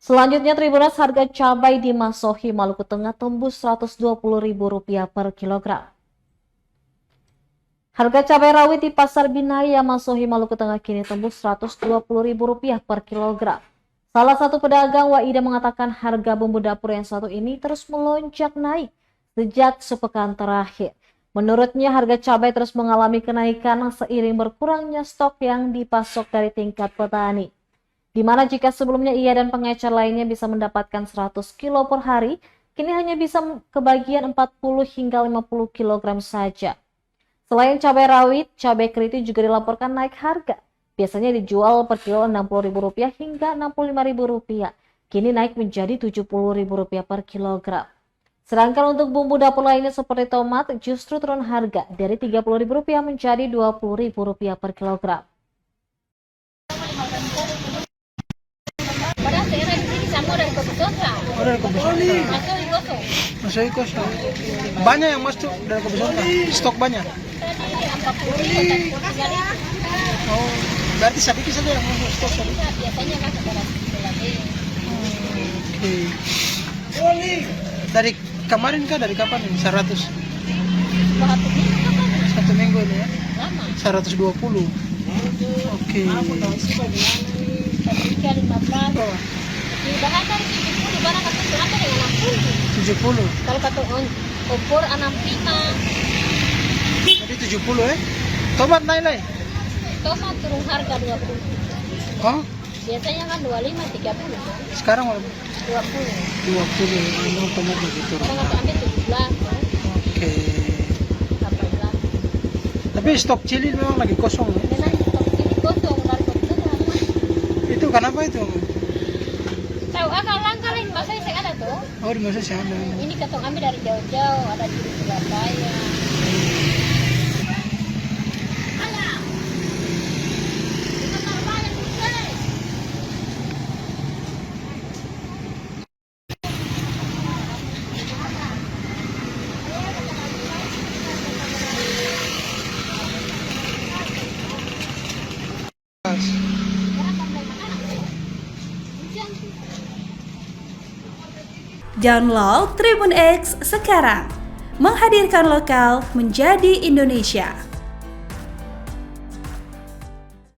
Selanjutnya, Tribuners, harga cabai di Masohi, Maluku Tengah tembus Rp120.000 per kilogram. Harga cabai rawit di Pasar Binaya, Masohi, Maluku Tengah kini tembus Rp120.000 per kilogram. Salah satu pedagang Waida mengatakan harga bumbu dapur yang satu ini terus melonjak naik sejak sepekan terakhir. Menurutnya, harga cabai terus mengalami kenaikan seiring berkurangnya stok yang dipasok dari tingkat petani. Di mana jika sebelumnya ia dan pengecer lainnya bisa mendapatkan 100 kilo per hari, kini hanya bisa kebagian 40 hingga 50 kg saja. Selain cabai rawit, cabai keriting juga dilaporkan naik harga. Biasanya dijual per kilo Rp60.000 hingga Rp65.000. Kini naik menjadi Rp70.000 per kilogram. Sedangkan untuk bumbu dapur lainnya seperti tomat justru turun harga dari Rp30.000 menjadi Rp20.000 per kilogram. Masih kosong. Banyak yang masuk dari Kebusonta. Stok banyak. Oh, berarti sedikit saja yang masuk stok tadi. Biasanya kan lagi. Oke. Dari kemarin kah? Dari kapan ini? 100. Satu minggu ini ya? Lama. 120. Oke. Kali 15. Di bahan dari 70, barang kata berapa dengan 60. 70. Kalau kata ukur 65. Jadi 70 ya? Tomat naik lagi? Tomat turun harga 20. Oh, Biasanya kan 25, 30. sekarang berapa? 20. 20. Ini tomat begitu. Orang kata ambil 17. Oke. 18. Tapi stok cili memang lagi kosong ya? Memang stok ini kosong dari kebetulan. Itu kenapa itu? Tahu akal langkah lain masa saya ada tuh. Oh, di masa sih ada. Ini ketong ambil dari jauh-jauh, ada di Surabaya. Download Tribun X sekarang, menghadirkan lokal menjadi Indonesia.